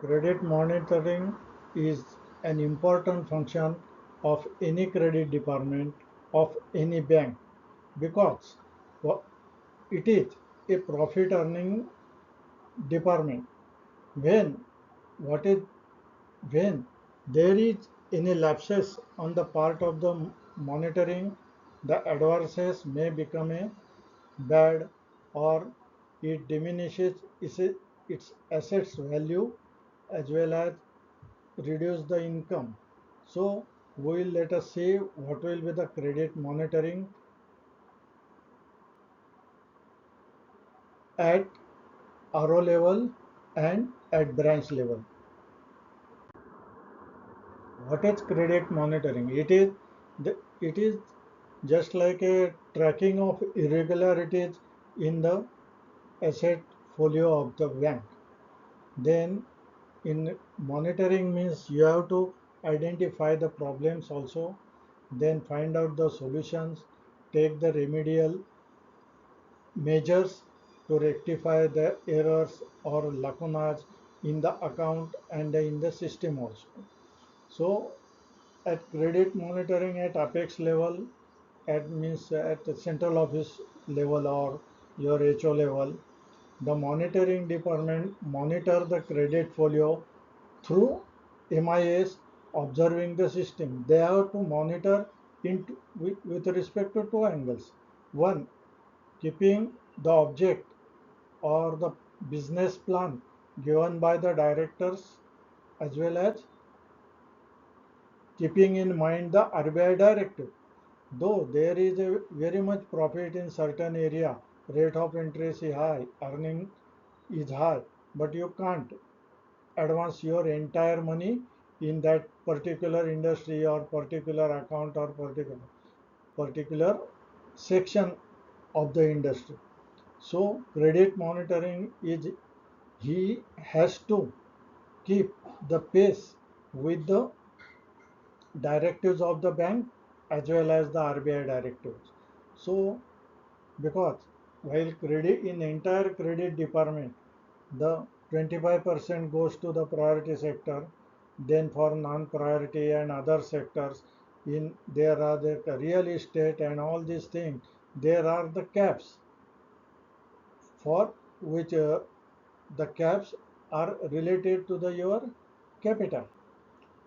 Credit monitoring is an important function of any credit department of any bank because it is a profit earning department. When what is when there is any lapses on the part of the monitoring, the advances may become a bad or it diminishes its assets value as well as reduce the income. So we will let us see what will be the credit monitoring at RO level and at branch level. What is credit monitoring? It is just like a tracking of irregularities in the asset folio of the bank. Then in monitoring means you have to identify the problems also, then find out the solutions, take the remedial measures to rectify the errors or lacunas in the account and in the system also. So at credit monitoring at apex level, at means at the central office level or your HO level, the monitoring department monitor the credit folio through MIS observing the system. They have to monitor with respect to two angles. One, keeping the object or the business plan given by the directors as well as keeping in mind the RBI directive. Though there is a very much profit in certain area, rate of interest is high, earning is high, but you can't advance your entire money in that particular industry or particular account or particular section of the industry. So credit monitoring is he has to keep the pace with the directives of the bank as well as the RBI directives. So because while credit in entire credit department, the 25% goes to the priority sector, then for non-priority and other sectors, in there are the real estate and all these things, there are the caps for which the caps are related to the your capital.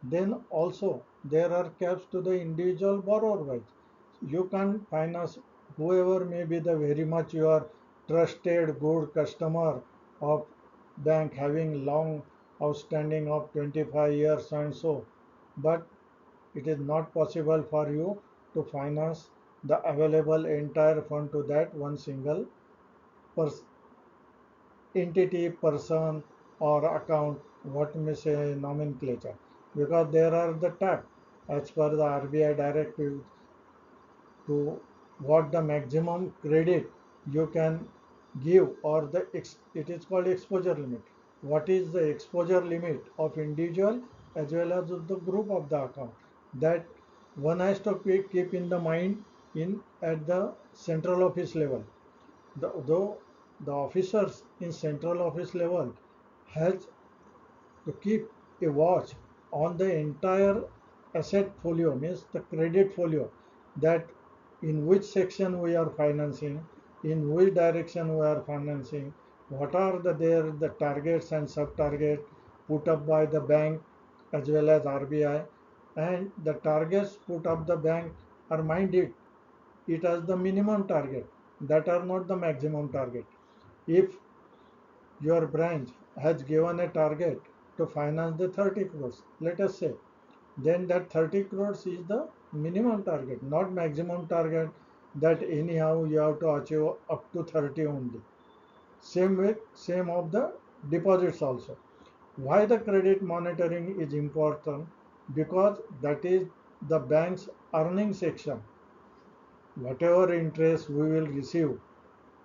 Then also there are caps to the individual borrower wise. You can finance whoever may be the very much your trusted good customer of bank having long outstanding of 25 years and so, but it is not possible for you to finance the available entire fund to that one single person entity, person, or account, what may say nomenclature, because there are the tab as per the RBI directive to what the maximum credit you can give or it is called exposure limit. What is the exposure limit of individual as well as of the group of the account that one has to keep in the mind in at the central office level. Though the officers in central office level has to keep a watch on the entire asset folio, means the credit folio, that in which section we are financing, in which direction we are financing, what are the targets and sub targets put up by the bank as well as RBI, and the targets put up the bank are minded it as the minimum target that are not the maximum target. If your branch has given a target to finance the 30 crores, let us say, then that 30 crores is the minimum target, not maximum target that anyhow you have to achieve up to 30 only. Same of the deposits also. Why the credit monitoring is important? Because that is the bank's earning section. Whatever interest we will receive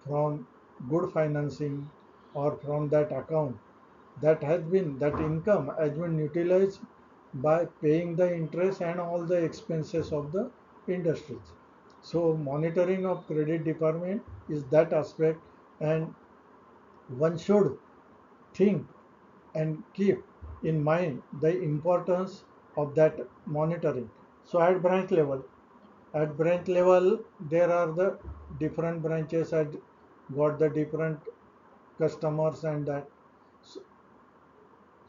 from good financing or from that account, that income has been utilized by paying the interest and all the expenses of the industries. So monitoring of credit department is that aspect, and one should think and keep in mind the importance of that monitoring. So at branch level there are the different branches had got the different customers and that. So,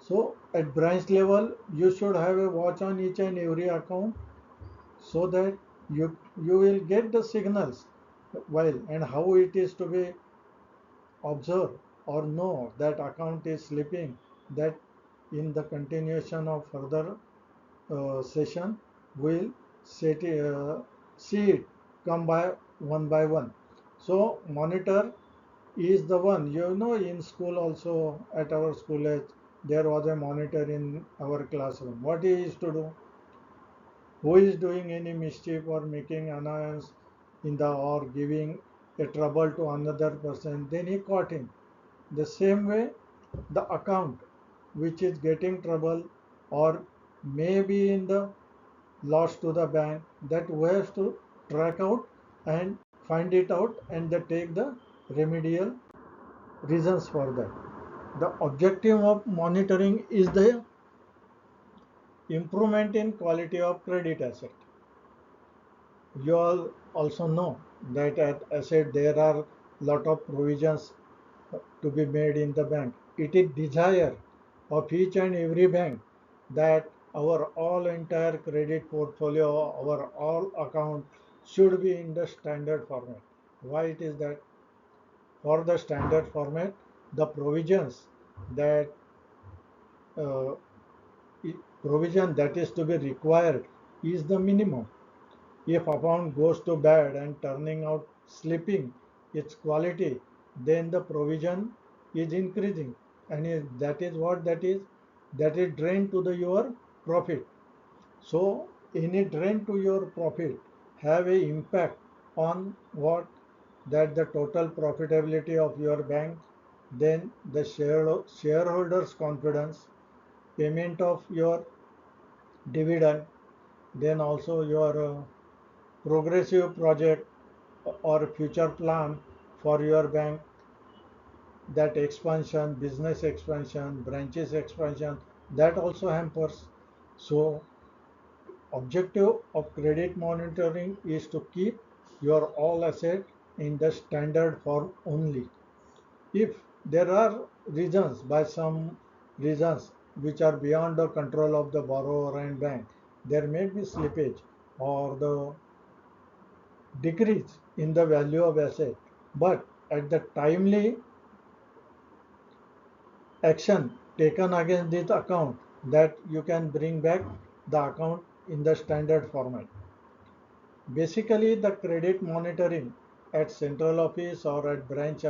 so at branch level you should have a watch on each and every account so that you will get the signals while and how it is to be observed or know that account is slipping, that in the continuation of further session we'll see it come by one. So monitor is the one, in school also, at our school age there was a monitor in our classroom. What he is to do, who is doing any mischief or making annoyance in the or giving a trouble to another person, then he caught him. The same way, the account which is getting trouble or maybe in the loss to the bank, that we have to track out and find it out and they take the remedial reasons for that. The objective of monitoring is the improvement in quality of credit asset. You all also know that at asset there are lot of provisions to be made in the bank. It is desire of each and every bank that our all entire credit portfolio, our all account should be in the standard format. Why it is that? For the standard format, the provisions that uh, provision that is to be required is the minimum. If account goes to bad and turning out slipping its quality, then the provision is increasing, and that is what that is drained to the your profit. So any drain to your profit have a impact on what, that the total profitability of your bank, then the shareholders confidence, payment of your dividend, then also your progressive project or future plan for your bank, that expansion, business expansion, branches expansion, that also hampers. So objective of credit monitoring is to keep your all asset in the standard form only. If there are reasons, by some reasons which are beyond the control of the borrower and bank, there may be slippage or the decrease in the value of asset, but at the timely action taken against this account, that you can bring back the account in the standard format. Basically, the credit monitoring at central office or at branch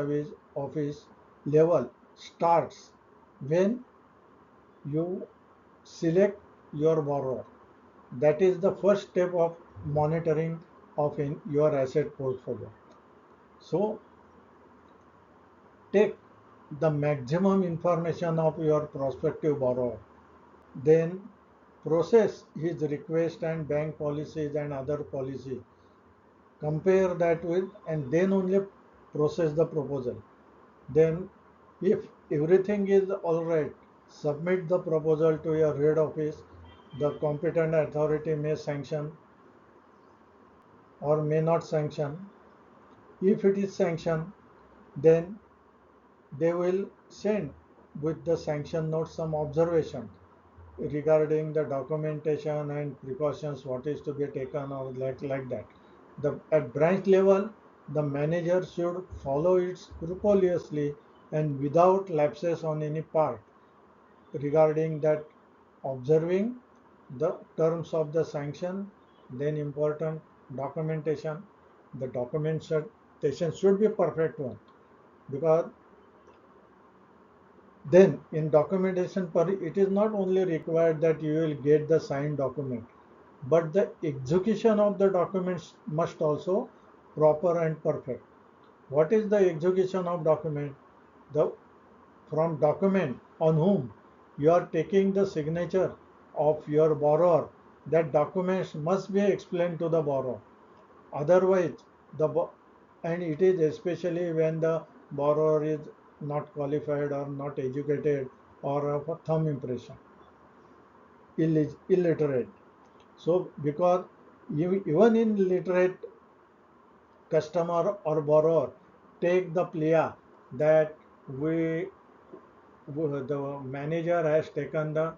office level starts when you select your borrower. That is the first step of monitoring of in your asset portfolio. So take the maximum information of your prospective borrower, then process his request and bank policies and other policies, compare that with, and then only process the proposal. Then if everything is all right, submit the proposal to your head office. The competent authority may sanction or may not sanction. If it is sanctioned, then they will send with the sanction note some observation regarding the documentation and precautions what is to be taken or like that. At branch level, the manager should follow it scrupulously and without lapses on any part regarding that, observing the terms of the sanction, then important documentation. The documentation should be perfect one, because then in documentation it is not only required that you will get the signed document, but the execution of the documents must also proper and perfect. What is the execution of document? The from document on whom you are taking the signature of your borrower, that documents must be explained to the borrower. Otherwise, and it is especially when the borrower is not qualified or not educated or of a thumb impression. illiterate. So because even in literate customer or borrower take the plea that we the manager has taken the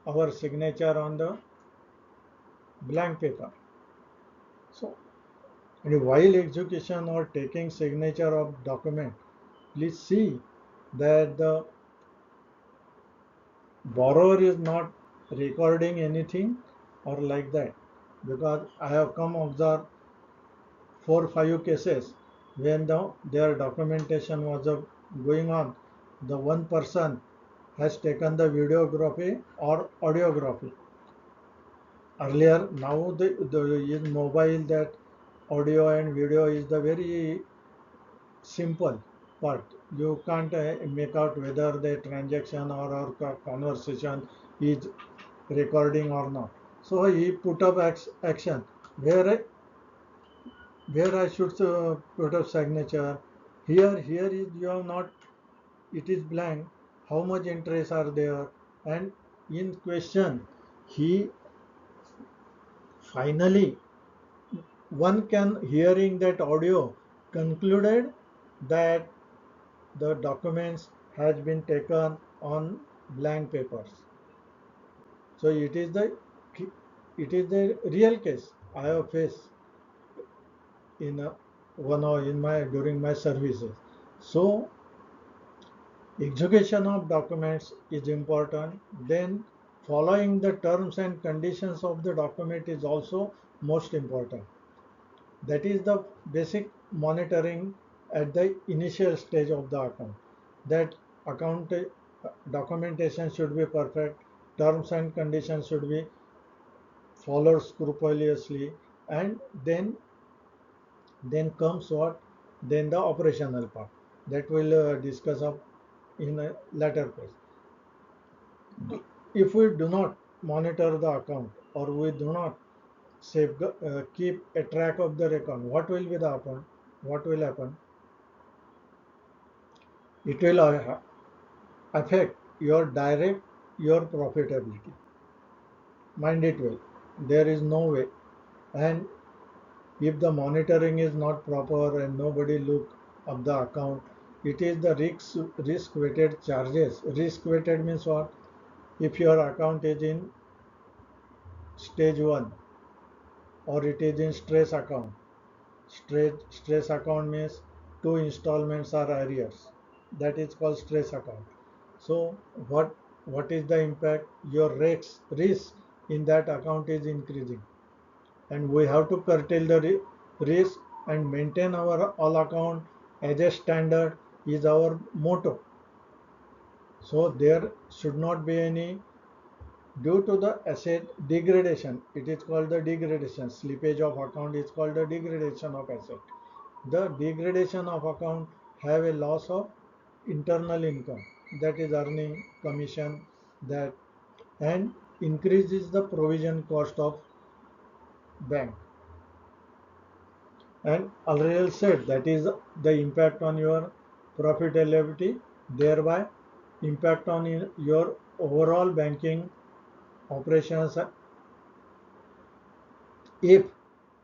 our signature on the blank paper. So and while execution or taking signature of document, please see that the borrower is not recording anything or like that, because I have come observe 4 5 cases when their documentation was going on. The one person has taken the videography or audiography. Earlier, now the is mobile that audio and video is the very simple part. You can't make out whether the transaction or conversation is recording or not. So he put up action where I should put up signature. Here is you have not. It is blank. How much interest are there? And in question, he finally one can hearing that audio concluded that the documents has been taken on blank papers. So it is the real case I have faced in one or in my during my services. So execution of documents is important. Then following the terms and conditions of the document is also most important. That is the basic monitoring at the initial stage of the account. That account documentation should be perfect, terms and conditions should be followed scrupulously, and then comes what? Then the operational part that we'll discuss of in a later phase. If we do not monitor the account or we do not keep a track of the account, what will be the happen? What will happen? It will affect your profitability. Mind it well. There is no way. And if the monitoring is not proper and nobody look up the account, it is the risk weighted charges. Risk weighted means what? If your account is in stage one or it is in stress account. Stress account means two installments are arrears. That is called stress account. So what is the impact? Your risk in that account is increasing, and we have to curtail the risk and maintain our all account as a standard is our motto. So there should not be any due to the asset degradation. It is called the degradation. Slippage of account is called the degradation of asset. The degradation of account have a loss of internal income, that is earning commission, that and increases the provision cost of bank. And already said that is the impact on your profitability, thereby impact on your overall banking operations. If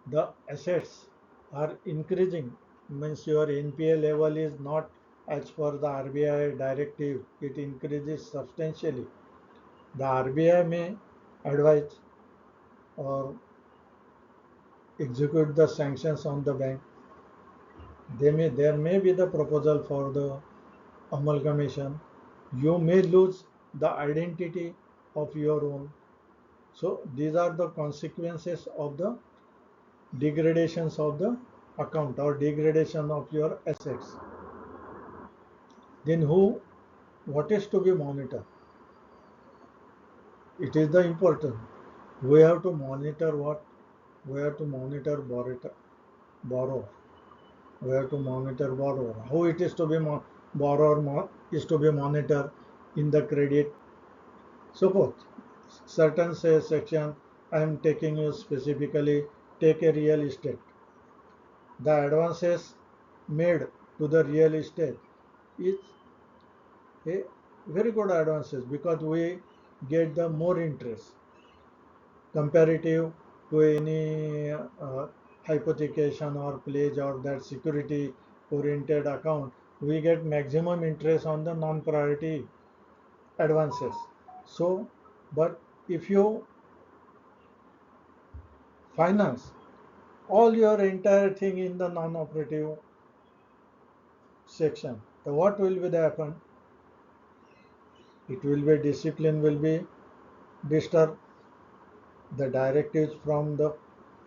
the assets are increasing, means your NPA level is not as per the RBI directive, it increases substantially. The RBI may advise or execute the sanctions on the bank. There may be the proposal for the amalgamation. You may lose the identity of your own. So these are the consequences of the degradations of the account or degradation of your assets. Then what is to be monitored? It is the important. We have to monitor what? We have to monitor borrower. We have to monitor borrower. How it is to be borrower is to be monitored in the credit. Suppose certain say section I am taking you specifically take a real estate. The advances made to the real estate is a very good advances because we get the more interest. comparative to any hypothecation or pledge or that security oriented account, we get maximum interest on the non-priority advances. So, but if you finance all your entire thing in the non-operative section, the what will be the happen? It will be discipline will be disturbed. The directives from the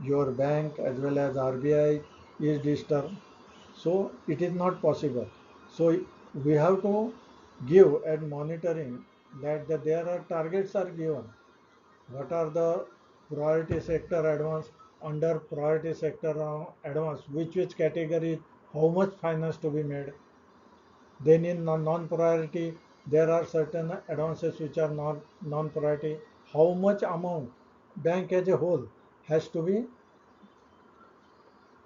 your bank as well as RBI is disturbed. So it is not possible. So we have to give and monitoring that there are targets are given. What are the priority sector advance under priority sector advance? Which category? How much finance to be made? Then in non-priority, there are certain advances which are not non-priority. How much amount bank as a whole has to be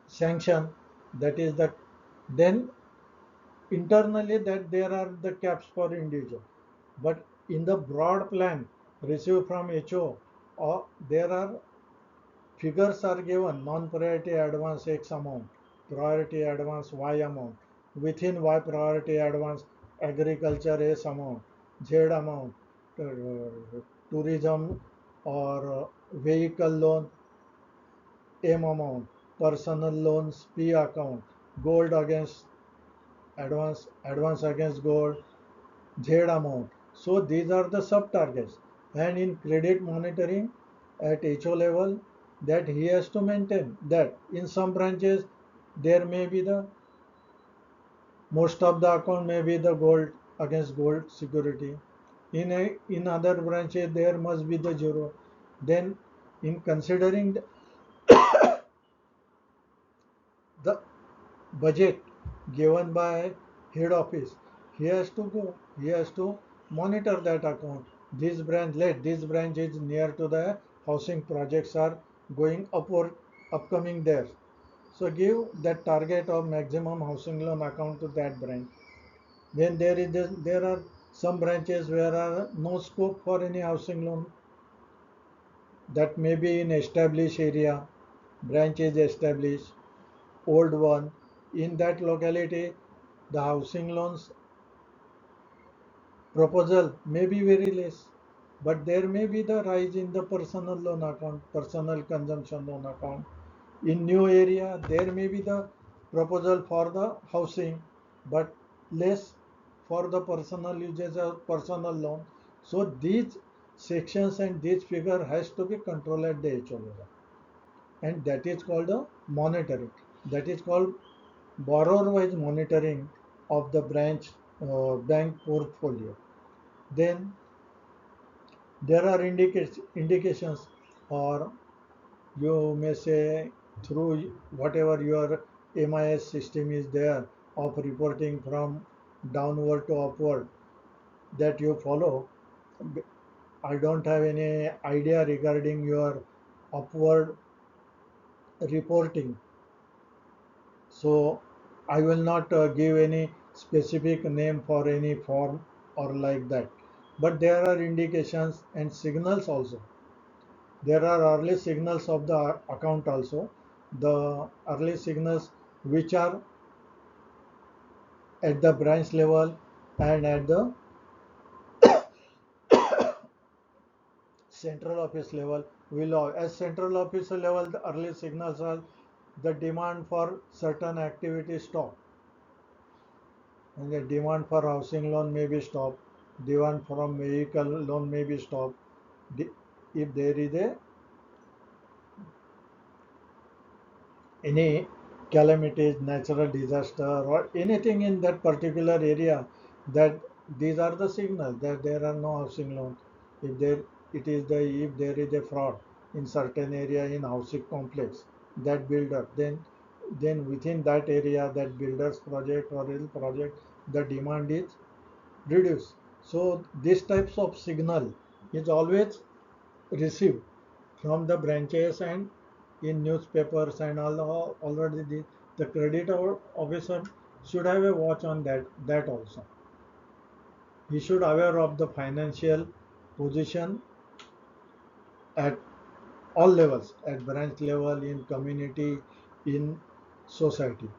sanctioned? That is the then internally that there are the caps for individual. But in the broad plan received from HO, there are figures are given non-priority advance X amount, priority advance Y amount, within Y priority advance agriculture S amount, Z amount, tourism or vehicle loan M amount, personal loans P account, gold against advance against gold Z amount. So these are the sub targets. And in credit monitoring at HO level, that he has to maintain that in some branches there may be the most of the account may be the gold against gold security. In other branches there must be the zero. Then in considering the budget given by head office, he has to go, he has to monitor that account. This branch is near to the housing projects are going upward, upcoming there. So give that target of maximum housing loan account to that branch. Then there are some branches where are no scope for any housing loan, that may be in established area, branch is established, old one. In that locality, the housing loans proposal may be very less, but there may be the rise in the personal loan account, personal consumption loan account. In new area, there may be the proposal for the housing, but less for the personal uses of personal loan. So these sections and this figure has to be controlled at the HO level, and that is called the monitoring. That is called borrower-wise monitoring of the branch bank portfolio. Then there are indications, or you may say through whatever your MIS system is there of reporting from downward to upward that you follow. I don't have any idea regarding your upward reporting, so I will not give any specific name for any form or like that. But there are indications and signals also. There are early signals of the account also. The early signals which are at the branch level and at the central office level will as central office level the early signals are the demand for certain activity stop, and the demand for housing loan may be stopped, demand from vehicle loan may be stopped. If there is a any calamities, natural disaster, or anything in that particular area, that these are the signals that there are no housing loans. If there if there is a fraud in certain area in housing complex, that builder, then within that area, that builder's project or real project, the demand is reduced. So these types of signal is always received from the branches and in newspapers and all. Already the credit officer should have a watch on that also. He should aware of the financial position at all levels, at branch level, in community, in society.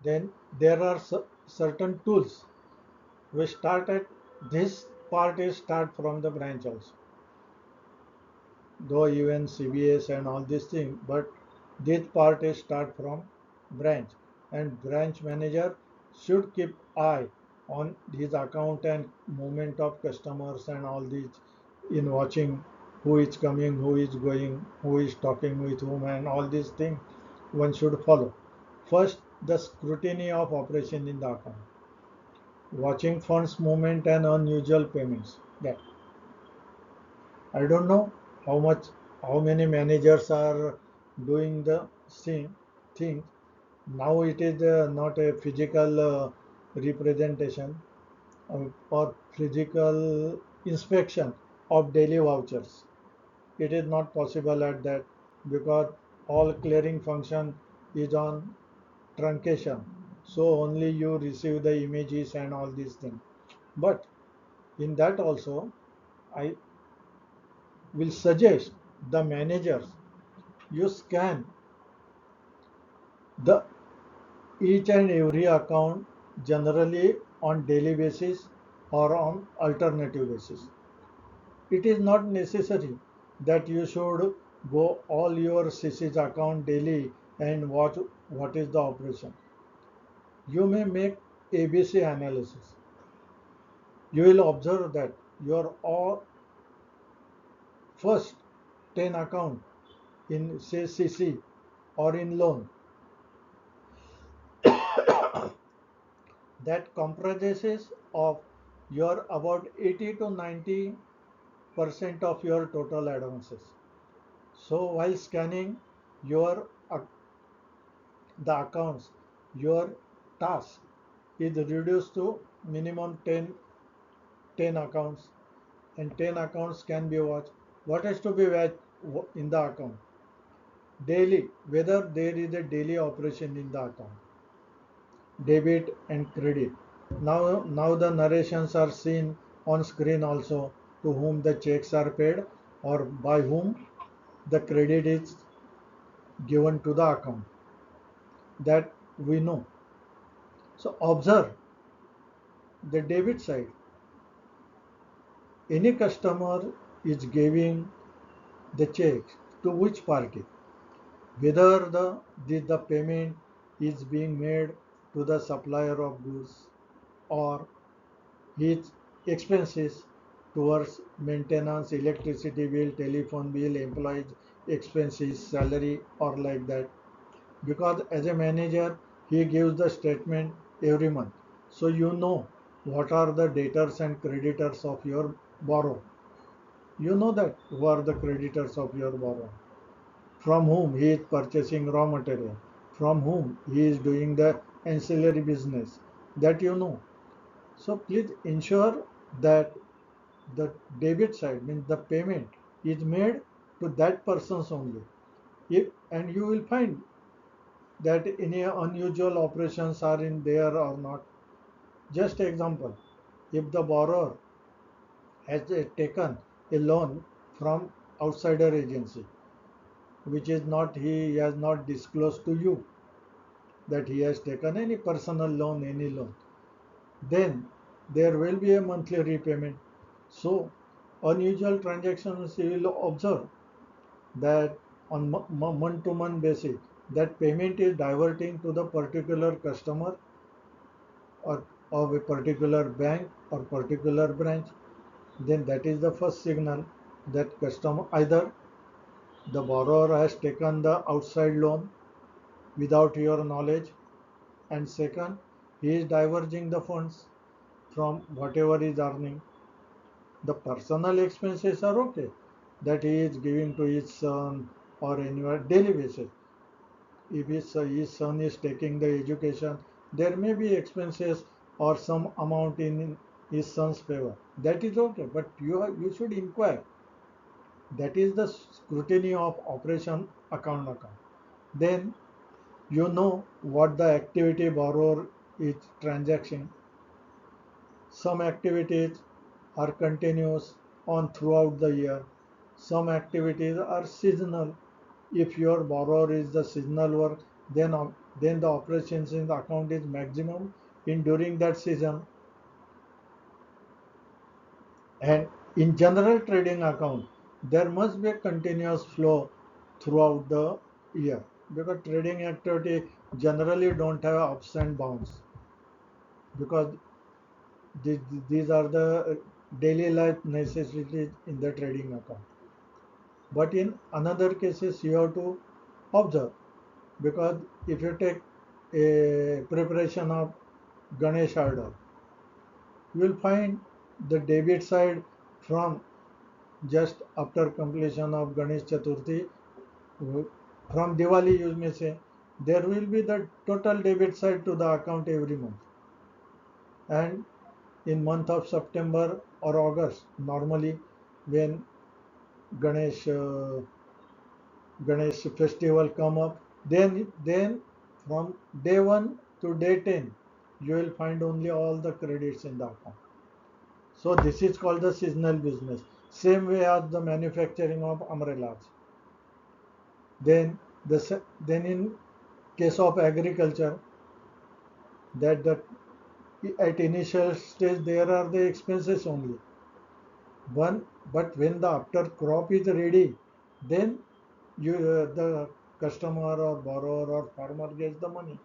Then there are certain tools. We start at this part is start from the branch also, though even CBS and all these things, but this part is start from branch, and branch manager should keep eye on his account and movement of customers and all these in watching who is coming, who is going, who is talking with whom, and all these things one should follow. First, the scrutiny of operation in the account, watching funds movement and unusual payments. That I don't know how much, how many managers are doing the same thing. Now it is not a physical representation or physical inspection of daily vouchers. It is not possible at that because all clearing function is on truncation. So only you receive the images and all these things. But in that also, I will suggest the managers you scan the each and every account generally on daily basis or on alternative basis. It is not necessary that you should go all your CC's account daily and watch what is the operation. You may make ABC analysis. You will observe that your all first 10 account in say CC or in loan that comprises of your about 80 to 90% of your total advances. So while scanning your the accounts, your task is reduced to minimum 10 accounts, and 10 accounts can be watched. What is to be watched in the account? Daily, whether there is a daily operation in the account, debit and credit. Now the narrations are seen on screen also, to whom the checks are paid or by whom the credit is given to the account, that we know. So observe the debit side. Any customer is giving the check to which party, whether the payment is being made to the supplier of goods or his expenses towards maintenance, electricity bill, telephone bill, employees expenses, salary, or like that. Because as a manager, he gives the statement every month. So you know what are the debtors and creditors of your borrower. You know that who are the creditors of your borrower, from whom he is purchasing raw material, from whom he is doing the ancillary business, that you know. So please ensure that the debit side means the payment is made to that persons only. If, and you will find that any unusual operations are in there or not. Just example, if the borrower has taken a loan from outsider agency, which is not, he has not disclosed to you that he has taken any personal loan, any loan, then there will be a monthly repayment. So unusual transactions you will observe that on month to month basis that payment is diverting to the particular customer or of a particular bank or particular branch. Then that is the first signal that customer, either the borrower has taken the outside loan without your knowledge, and second, he is diverging the funds from whatever is earning. The personal expenses are okay, that he is giving to his son or anywhere daily basis. If his son is taking the education, there may be expenses or some amount in his son's favor. That is okay, but you should inquire. That is the scrutiny of operation account. Then you know what the activity borrower is transacting. Some activities are continuous on throughout the year. Some activities are seasonal. If your borrower is the seasonal work, then the operations in the account is maximum in during that season. And in general trading account, there must be a continuous flow throughout the year because trading activity generally don't have ups and downs because these, these are the daily life necessities in the trading account. But in another cases, you have to observe because if you take a preparation of Ganesh order, you will find the debit side from just after completion of Ganesh Chaturthi, from Diwali you may say, there will be the total debit side to the account every month. And in month of September or August, normally when Ganesh Ganesh festival come up, then from day 1 to day 10, you will find only all the credits in the account. So this is called the seasonal business. Same way as the manufacturing of umbrellas. Then in case of agriculture, that the at initial stage there are the expenses only. One, but when the after crop is ready, then you the customer or borrower or farmer gets the money.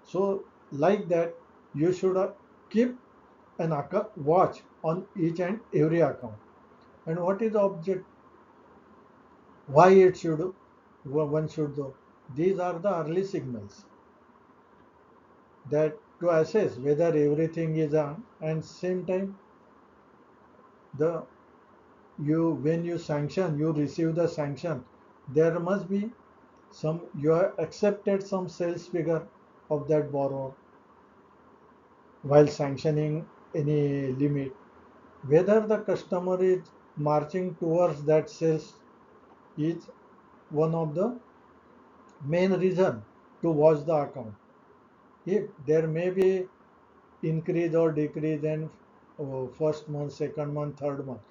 So like that, you should keep an watch on each and every account. And what is the object? Why it should one should do? These are the early signals that to assess whether everything is on, and same time the you when you sanction you receive the sanction, there must be some you have accepted some sales figure of that borrower while sanctioning any limit, whether the customer is marching towards that sales is one of the main reason to watch the account. If there may be increase or decrease in first month, second month, third month,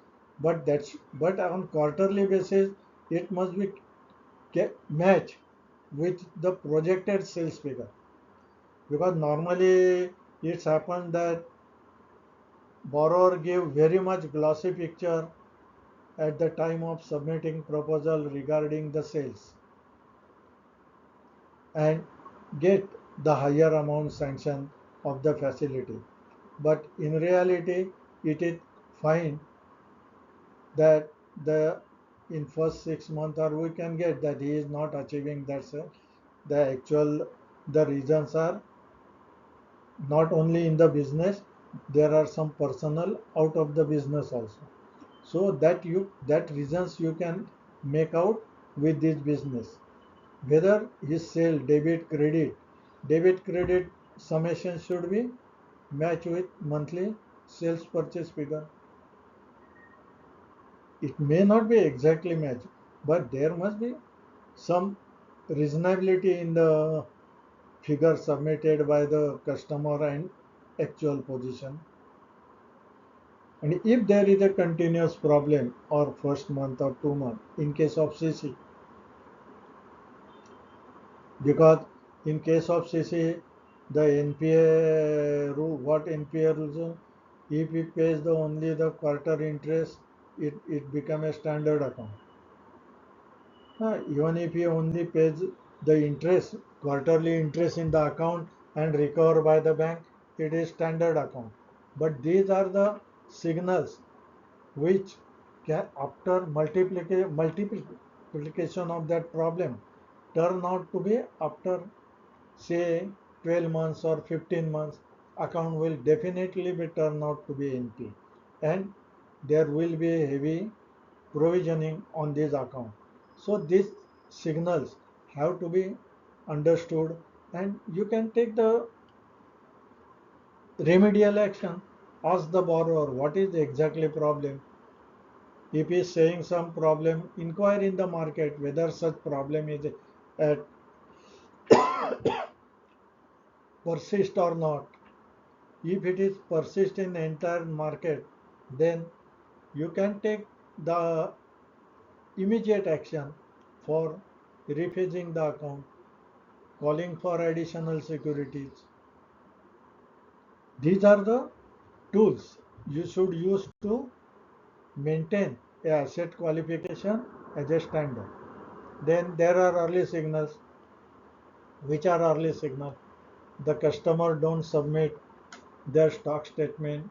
but on quarterly basis it must be match with the projected sales figure, because normally it's happened that borrower give very much glossy picture at the time of submitting proposal regarding the sales and get the higher amount sanction of the facility. But in reality, it is fine that the in first 6 months or we can get that he is not achieving that sale. The actual the reasons are not only in the business, there are some personal out of the business also. So that reasons you can make out with this business. Whether his sale debit credit summation should be match with monthly sales purchase figure. It may not be exactly match, but there must be some reasonability in the figure submitted by the customer and actual position. And if there is a continuous problem or first month or 2 months in case of CC, because in case of CC, the NPA rule, what NPA rules, if he pays the only the quarter interest, it become a standard account. Even if he only pays the interest, quarterly interest in the account and recover by the bank, it is standard account. But these are the signals which can, after multiplication of that problem, turn out to be after say 12 months or 15 months, account will definitely be turned out to be NP, and there will be heavy provisioning on this account. So these signals have to be understood, and you can take the remedial action. Ask the borrower what is the exactly problem. If he is saying some problem, inquire in the market whether such problem is persist or not. If it is persist in the entire market, then you can take the immediate action for refusing the account, calling for additional securities. These are the tools you should use to maintain a asset qualification as a standard. Then there are early signals. Which are early signals? The customer don't submit their stock statement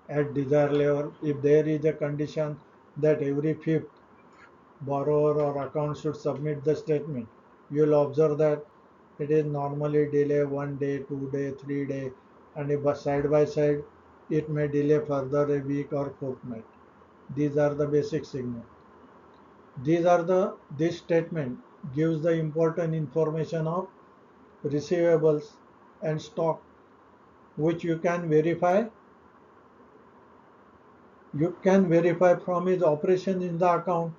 at desired level. If there is a condition that every fifth borrower or account should submit the statement, you will observe that it is normally delay 1 day, 2 day, 3 day, and if side by side, it may delay further a week or fortnight. These are the basic signals. This statement gives the important information of receivables and stock, which you can verify from his operation in the account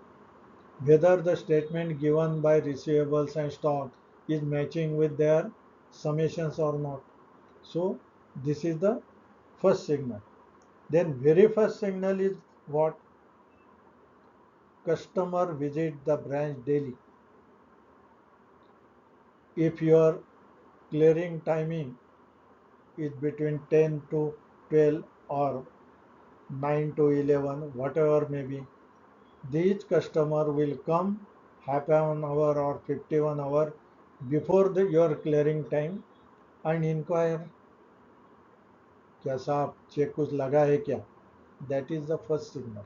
whether the statement given by receivables and stock is matching with their summations or not. So this is the first signal. Then very first signal is what? Customer visit the branch daily. If your clearing timing is between 10 to 12 or 9 to 11, whatever may be, these customer will come half an hour or 51 hour before your clearing time and inquire, क्या साहब check कुछ लगा है क्या? That is the first signal.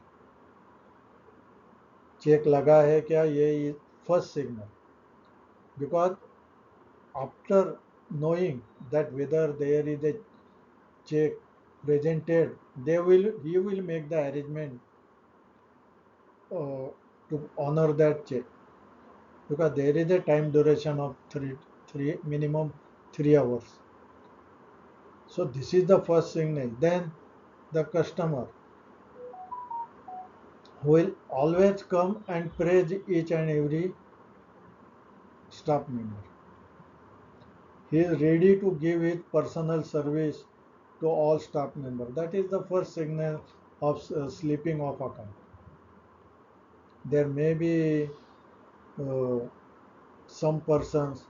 Check लगा है क्या? ये is first signal. Because after knowing that whether there is a check presented, he will make the arrangement to honor that check, because there is a time duration of three minimum 3 hours. So this is the first signal. Then the customer will always come and praise each and every staff member. He is ready to give his personal service to all staff members. That is the first signal of slipping off account. There may be uh, some persons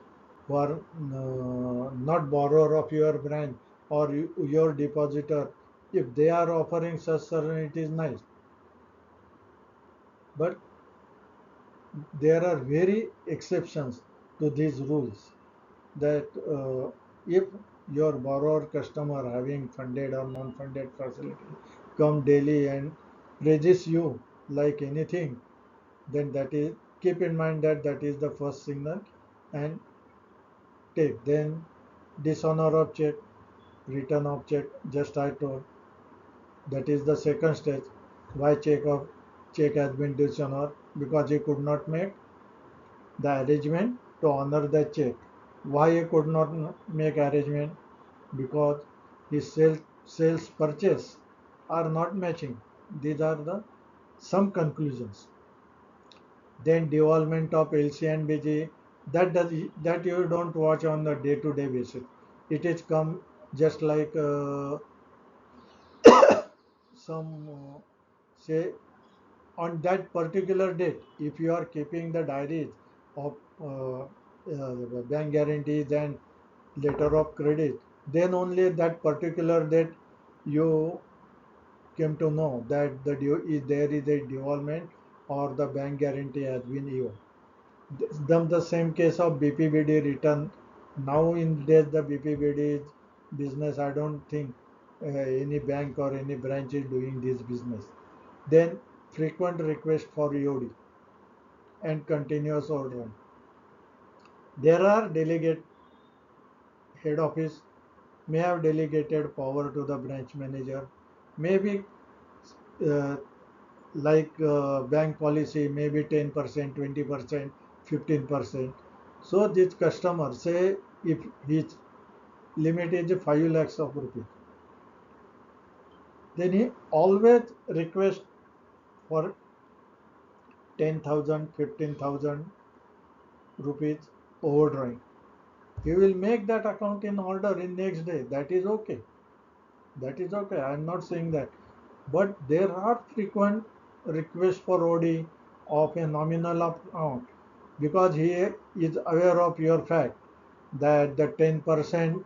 who are not borrower of your branch or your depositor. If they are offering such service, it is nice. But there are very exceptions to these rules, that if your borrower customer having funded or non-funded facility come daily and praises you like anything, then that is, keep in mind that that is the first signal and take. Then dishonor of check, return of check, just I told, that is the second stage. Why check has been dishonored? Because he could not make the arrangement to honor the check. Why he could not make arrangement? Because his sales purchase are not matching. These are the some conclusions. Then development of LC and BG, that you don't watch on the day-to-day basis. It is come just like some say on that particular date. If you are keeping the diaries of bank guarantees and letter of credit, then only that particular date you came to know that there is a development or the bank guarantee has been issued. Then the same case of BPBD return. Now in days the BPBD business, I don't think any bank or any branch is doing this business. Then frequent request for EOD and continuous ordering. There are delegate head office may have delegated power to the branch manager. Maybe uh, bank policy, maybe 10%, 20%, 15%. So this customer say if his limit is 5 lakhs of rupees, then he always request for 10,000, 15,000 rupees overdrawing. He will make that account in order in next day. That is okay. That is okay. I am not saying that. But there are frequent requests for OD of a nominal amount because he is aware of your fact that the 10%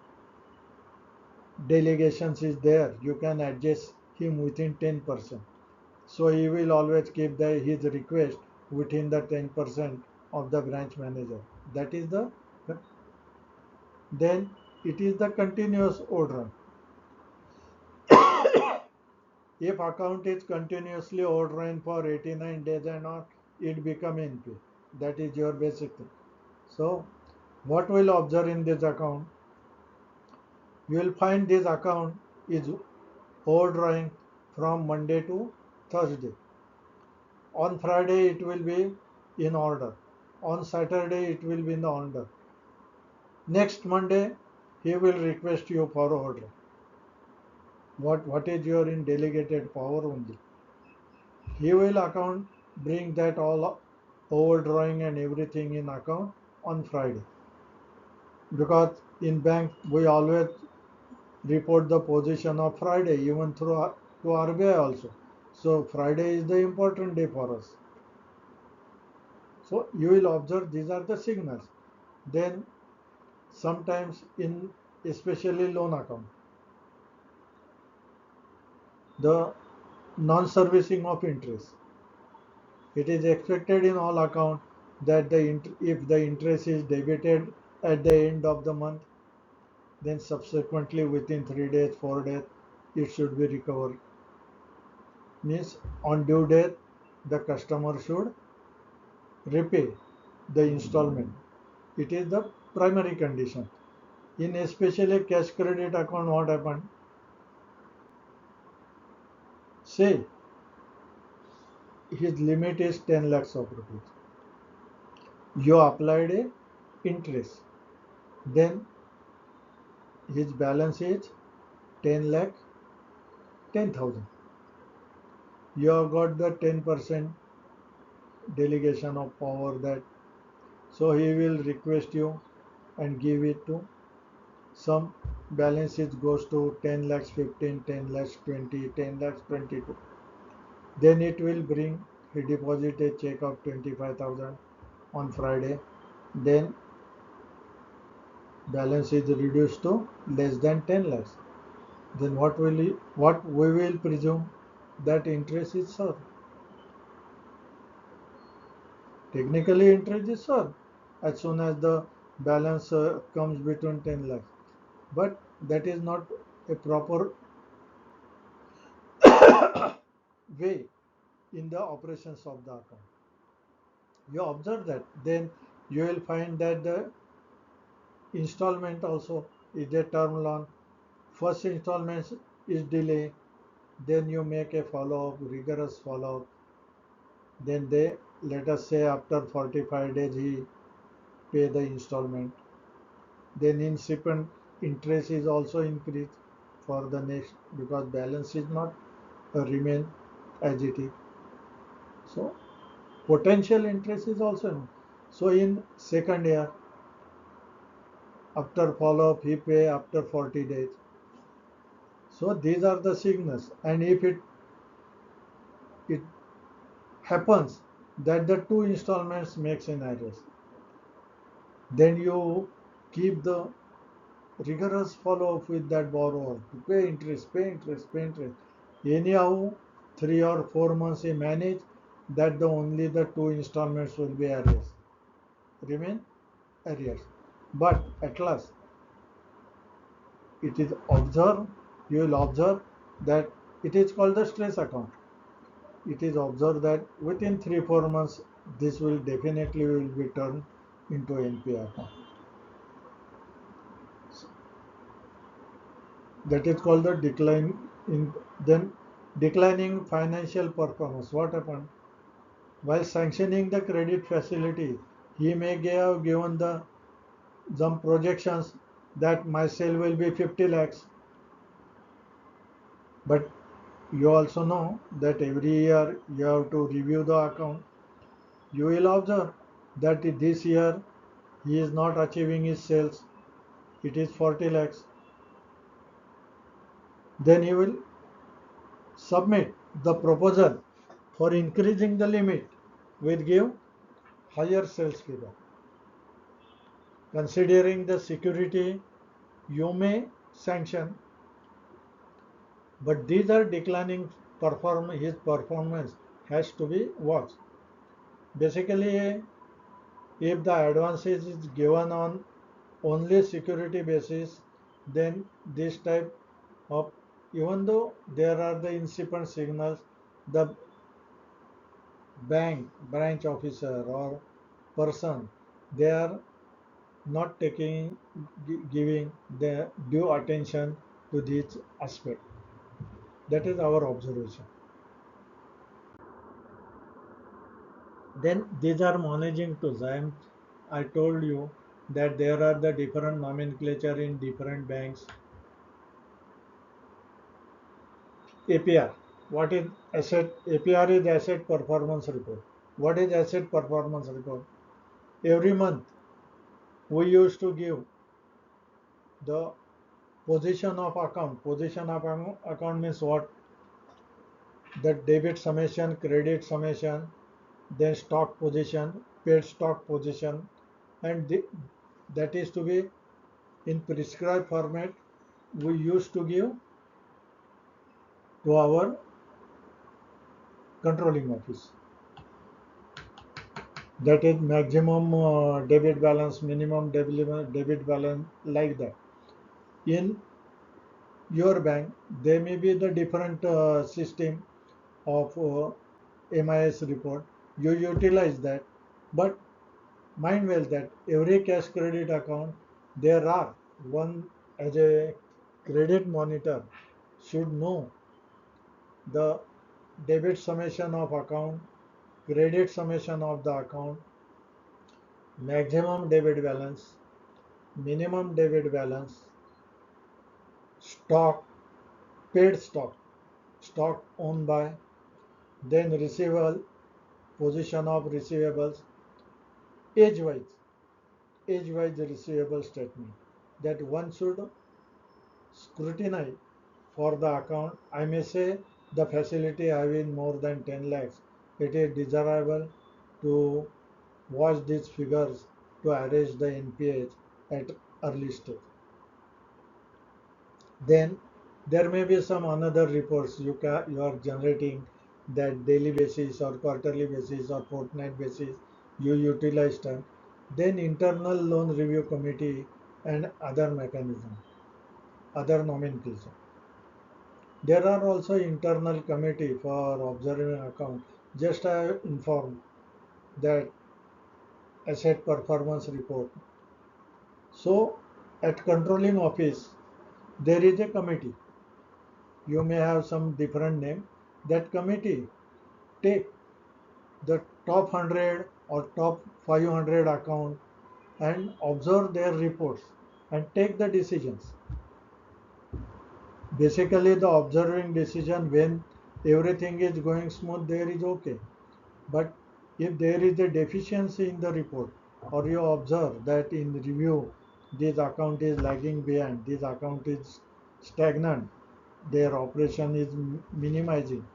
delegations is there. You can adjust him within 10%. So he will always keep his request within the 10% of the branch manager. That is then it is the continuous order. If account is continuously ordering for 89 days and on, it become NP. That is your basic thing. So what we'll observe in this account, you will find this account is ordering from Monday to Thursday. On Friday it will be in order. On Saturday it will be in the order. Next Monday he will request you for order. What is your in delegated power only. He will account bring that all overdrawing and everything in account on Friday. Because in bank we always report the position of Friday even through to RBI also. So Friday is the important day for us. So you will observe these are the signals. Then sometimes in especially loan account, the non-servicing of interest. It is expected in all account that if the interest is debited at the end of the month, then subsequently within 3 days, 4 days, it should be recovered. Means on due date, the customer should repay the installment. It is the primary condition. In especially cash credit account, what happened? Say his limit is 10 lakhs of rupees. You applied a interest. Then his balance is 10 lakh 10,000. You have got the 10% delegation of power that so he will request you and give it to some balance it goes to 10 lakhs 15, 10 lakhs 20, 10 lakhs 22. Then it will bring he deposit a check of 25,000 on Friday. Then balance is reduced to less than 10 lakhs. Then what we will presume that interest is served. Technically, interest is served as soon as the balance comes between 10 lakhs. But that is not a proper way in the operations of the account. You observe that, then you will find that the installment also is a term loan. First installment is delay, then you make a follow up, rigorous follow up. Then they let us say after 45 days he pay the installment. Then incipient interest is also increased for the next because balance is not remain as it is. So potential interest is also so in second year after follow up he pay after 40 days. So these are the signals and if it happens that the two installments makes an arrears, then you keep the rigorous follow up with that borrower to pay interest, pay interest, pay interest. Anyhow, 3 or 4 months he manage that the only the two installments will be arrears, remain arrears. But at last, it is observed, you will observe that it is called the stress account. It is observed that within 3 4 months, this will definitely will be turned into NPA account. That is called the decline in then declining financial performance. What happened? While sanctioning the credit facility, he may have given the some projections that my sale will be 50 lakhs. But you also know that every year you have to review the account. You will observe that this year he is not achieving his sales. It is 40 lakhs. Then he will submit the proposal for increasing the limit will give higher sales figure. Considering the security, you may sanction, but these are declining his performance has to be watched. Basically, if the advances is given on only security basis, then this type of, even though there are the incipient signals, the bank branch officer or person, they are not giving the due attention to this aspect. That is our observation. Then these are managing tools. I told you that there are the different nomenclature in different banks. APR. What is asset? APR is asset performance report. What is asset performance report? Every month we used to give the position of account. Position of account means what? The debit summation, credit summation, then stock position, paid stock position, and that is to be in prescribed format we used to give to our controlling office. That is maximum debit balance, minimum debit balance, like that. In your bank, there may be the different system of MIS report. You utilize that, but mind well that every cash credit account, there are one, as a credit monitor should know the debit summation of account, credit summation of the account, maximum debit balance, minimum debit balance, stock, paid stock, stock owned by, then receivable, position of receivables, age wise, age wise receivable statement, that one should scrutinize for the account. I may say the facility having more than 10 lakhs, it is desirable to watch these figures to arrest the NPH at early stage. Then there may be some another reports you are generating, that daily basis or quarterly basis or fortnight basis you utilize them. Then internal loan review committee and other mechanism, other nomenclature. There are also internal committee for observing account. Just I informed that asset performance report. So at controlling office there is a committee. You may have some different name. That committee take the top 100 or top 500 account and observe their reports and take the decisions. Basically, the observing decision, when everything is going smooth, there is okay. But if there is a deficiency in the report, or you observe that in review this account is lagging behind, this account is stagnant, their operation is minimizing,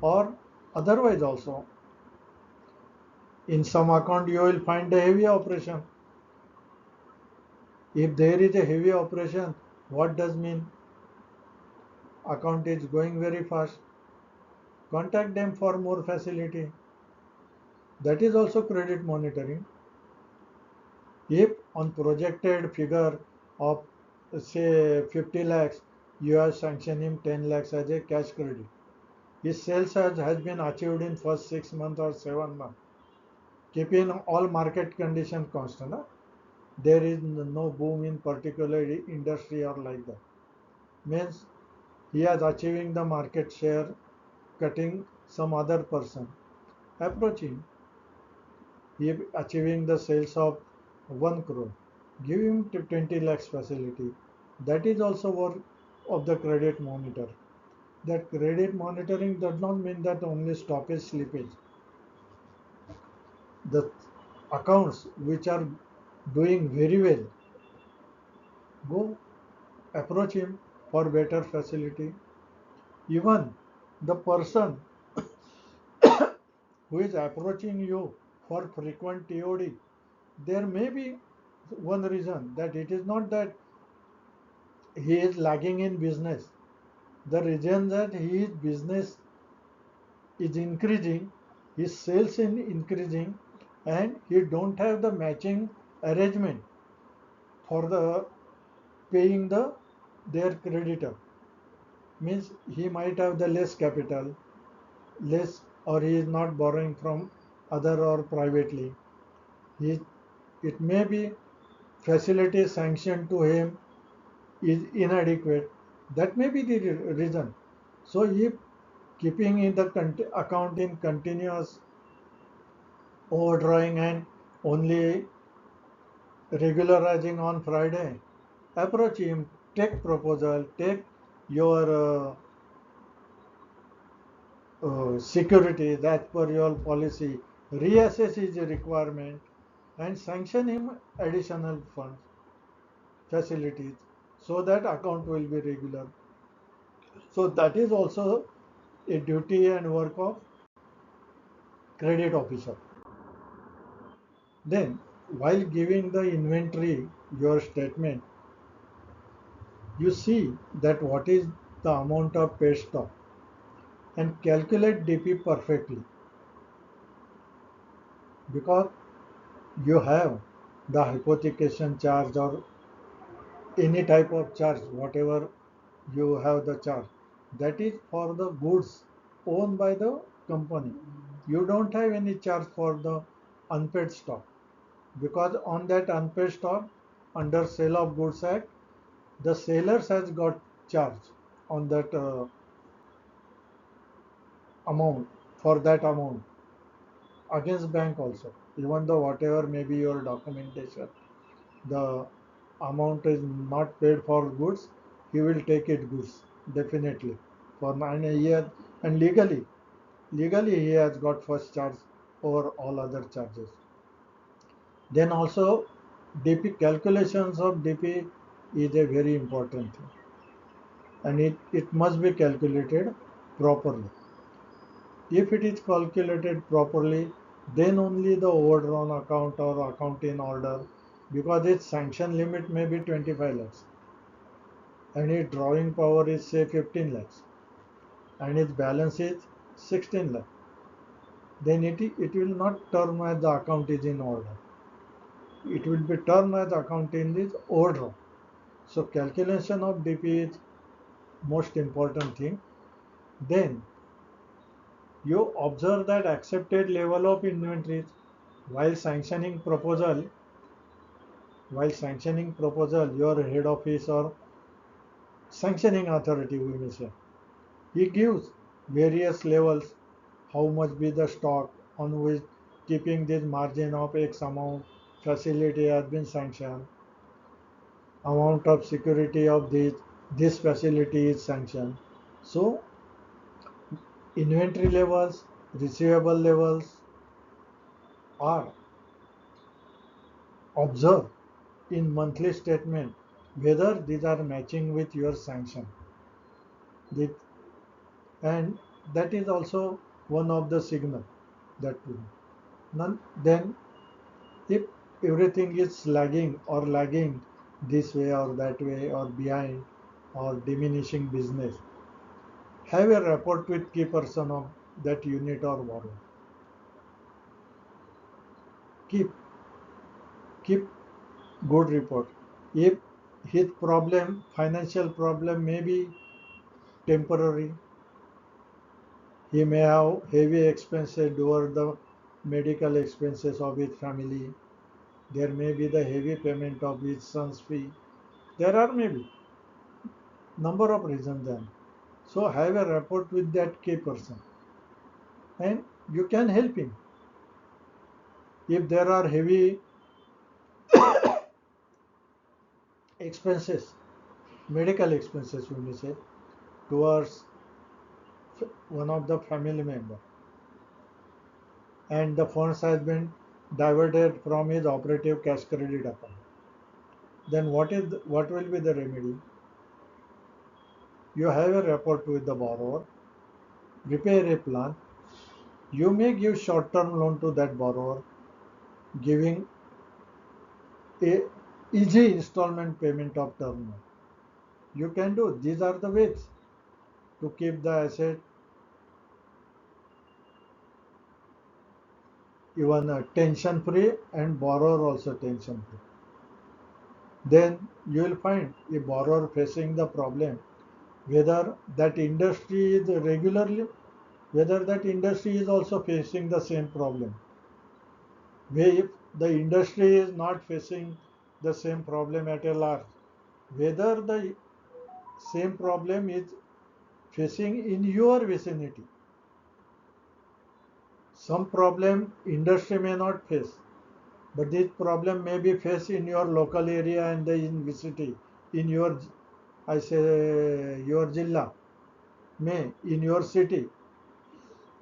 or otherwise also in some account you will find a heavy operation. If there is a heavy operation, what does mean? Account is going very fast. Contact them for more facility. That is also credit monitoring. If on projected figure of say 50 lakhs, you are sanctioning 10 lakhs as a cash credit. His sales has been achieved in first 6 months or 7 months. Keeping all market condition constant. There is no boom in particular industry or like that. Means he is achieving the market share, cutting some other person. Approach him. He is achieving the sales of 1 crore. Give him 20 lakhs facility. That is also work of the credit monitor. That credit monitoring does not mean that only stoppage slippage. The accounts which are doing very well, go approach him. for better facility. Even the person who is approaching you for frequent TOD, there may be one reason that it is not that he is lagging in business. The reason that his business is increasing, his sales is increasing, and he don't have the matching arrangement for the paying their creditor. Means he might have the less capital, less, or he is not borrowing from other or privately. He, it may be facility sanctioned to him is inadequate. That may be the reason. So if keeping in the account in continuous overdrawing and only regularizing on Friday, approach him, take proposal, take your securities as per your policy, reassess his requirement, and sanction him additional funds facilities so that account will be regular. So that is also a duty and work of credit officer. Then, while giving the inventory your statement, you see that what is the amount of paid stock and calculate DP perfectly because you have the hypothecation charge or any type of charge, whatever you have the charge, that is for the goods owned by the company. You don't have any charge for the unpaid stock because on that unpaid stock, under Sale of Goods Act, the sellers has got charge on that amount for that amount against bank also. Even though whatever may be your documentation, the amount is not paid for goods, he will take it goods definitely for 9 years and legally he has got first charge over all other charges. Then also DP calculations of DP is a very important thing and it must be calculated properly. If it is calculated properly, then only the overdrawn account or account in order because its sanction limit may be 25 lakhs and its drawing power is say 15 lakhs and its balance is 16 lakhs. Then it will not term as the account is in order. It will be termed as account in this overdrawn. So calculation of DP is most important thing. Then you observe that accepted level of inventories while sanctioning proposal. While sanctioning proposal, your head office or sanctioning authority, we may say, he gives various levels, how much be the stock on which keeping this margin of X amount facility has been sanctioned, amount of security of this facility is sanctioned. So inventory levels, receivable levels are observed in monthly statement whether these are matching with your sanction. And that is also one of the signal that we none then if everything is lagging or lagging this way or that way or behind or diminishing business, have a rapport with key person of that unit or borrower. Keep keep good report. If his problem, financial problem may be temporary, he may have heavy expenses toward the medical expenses of his family. There may be the heavy payment of his son's fee. There are maybe number of reasons then. So have a rapport with that key person and you can help him. If there are heavy expenses, medical expenses we may say, towards one of the family member and the funds has been diverted from his operative cash credit account, then what will be the remedy? You have a rapport with the borrower, prepare a plan. You may give short-term loan to that borrower, giving a easy installment payment of term loan. You can do. These are the ways to keep the asset even tension free and borrower also tension free. Then you will find a borrower facing the problem whether that industry is regularly, whether that industry is also facing the same problem. If the industry is not facing the same problem at a large, whether the same problem is facing in your vicinity. Some problem industry may not face, but this problem may be faced in your local area and the in vicinity, in your, I say, your jilla, may in your city.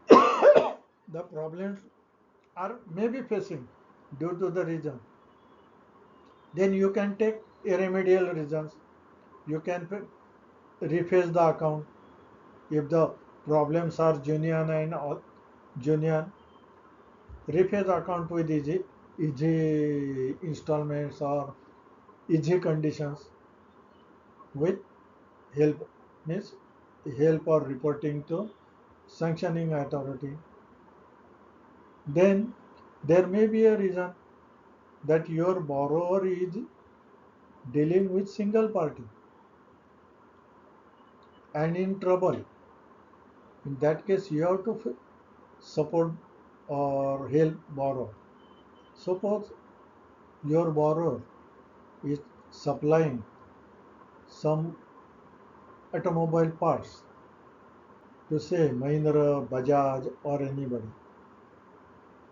The problems are maybe facing due to the reason. Then you can take remedial reasons. You can reface the account if the problems are genuine and genuine. Reface account with easy installments or easy conditions with help, means help or reporting to sanctioning authority. Then there may be a reason that your borrower is dealing with single party and in trouble. In that case, you have to support or help borrower. Suppose your borrower is supplying some automobile parts to say Mahindra, Bajaj or anybody.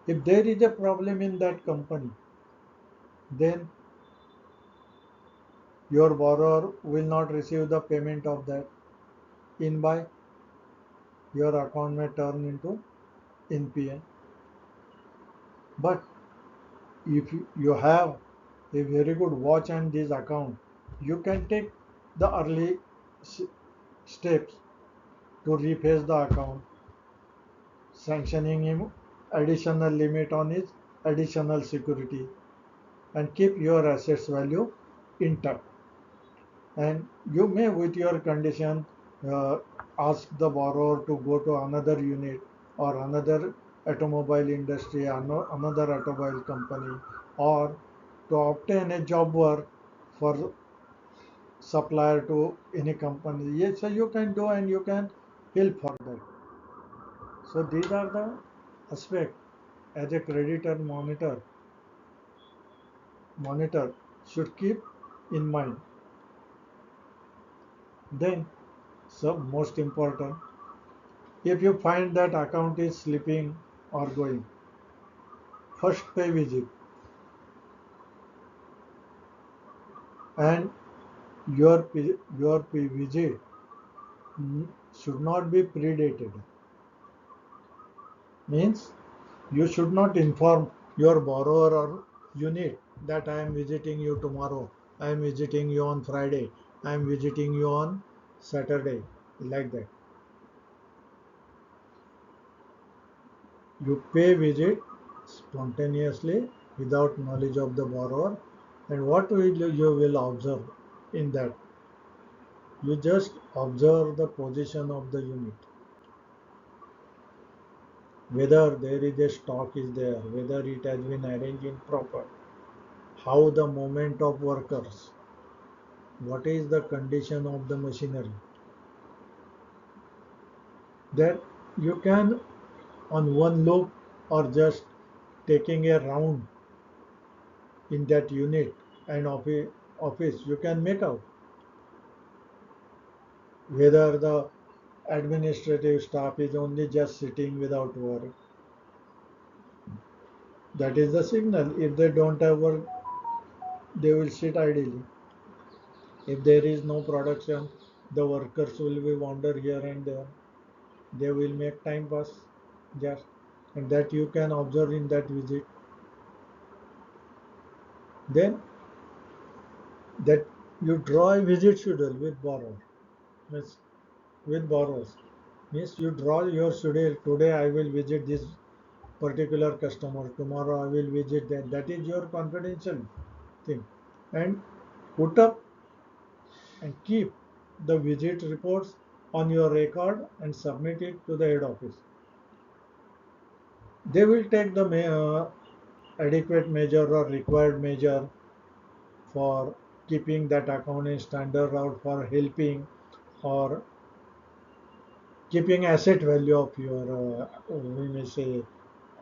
If there is a problem in that company, then your borrower will not receive the payment of that. In by your account may turn into NPA. But if you have a very good watch on this account, you can take the early steps to reface the account, sanctioning him additional limit on his additional security, and keep your assets value intact. And you may, with your condition, uh, ask the borrower to go to another unit or another automobile industry, another automobile company, or to obtain a job work for supplier to any company. Yes, so you can do and you can help for that. So these are the aspects as a creditor monitor should keep in mind. Then, so most important, if you find that account is slipping or going, first pay visit and your pay visit should not be predated. Means you should not inform your borrower or unit that I am visiting you tomorrow, I am visiting you on Friday, I am visiting you on Saturday, like that. You pay visit spontaneously without knowledge of the borrower, and what will you will observe in that? You just observe the position of the unit, whether there is a stock is there, whether it has been arranged in proper, how the movement of workers, what is the condition of the machinery. That you can on one look or just taking a round in that unit and office you can make out whether the administrative staff is only just sitting without work. That is the signal. If they don't have work, they will sit idly. If there is no production, the workers will be wander here and there. They will make time pass just, and that you can observe in that visit. Then that you draw a visit schedule with borrower. Yes. with borrowers. Means you draw your schedule. Today I will visit this particular customer. Tomorrow I will visit that. That is your confidential thing. And put up and keep the visit reports on your record and submit it to the head office. They will take the adequate measure or required measure for keeping that account in standard or for helping or keeping asset value of your we may say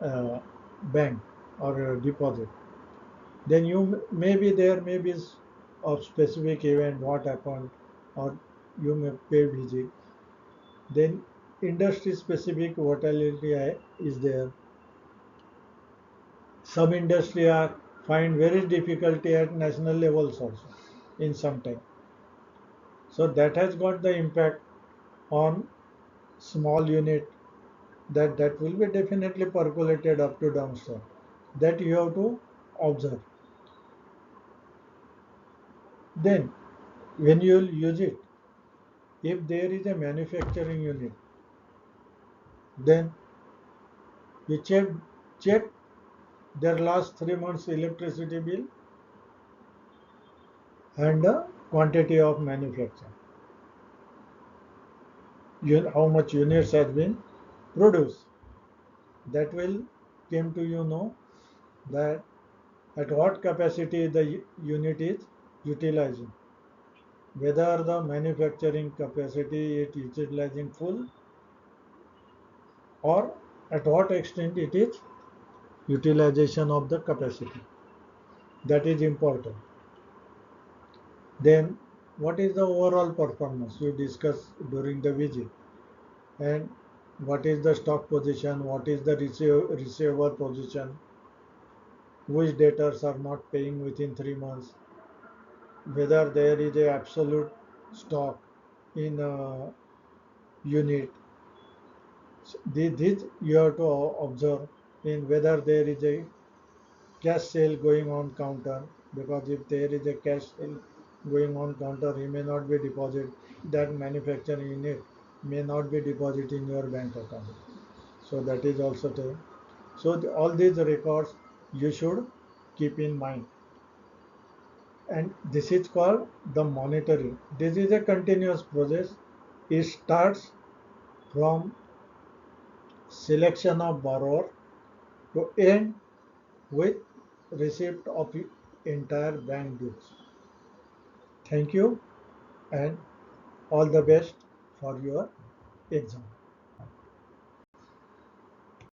uh, bank or deposit. Then may be there may be of specific event what happened or you may pay visit. Then industry specific volatility is there. Some industry are find very difficulty at national levels also in some time. So that has got the impact on small unit that will be definitely percolated up to downstream. That you have to observe. Then when you will use it, if there is a manufacturing unit, then you check their last 3 months electricity bill and the quantity of manufacture. How much units has been produced. That will came to know that at what capacity the unit is utilizing, whether the manufacturing capacity is utilizing full or at what extent it is utilization of the capacity. That is important. Then what is the overall performance you discuss during the visit, and what is the stock position, what is the receiver position, which debtors are not paying within 3 months, whether there is a absolute stock in a unit. This you have to observe in whether there is a cash sale going on counter, because if there is a cash sale going on counter, he may not be deposit that manufacturing unit may not be deposit in your bank account. So that is also there. So all these records you should keep in mind, and this is called the monitoring. This is a continuous process. It starts from selection of borrower to end with receipt of entire bank dues. Thank you and all the best for your exam.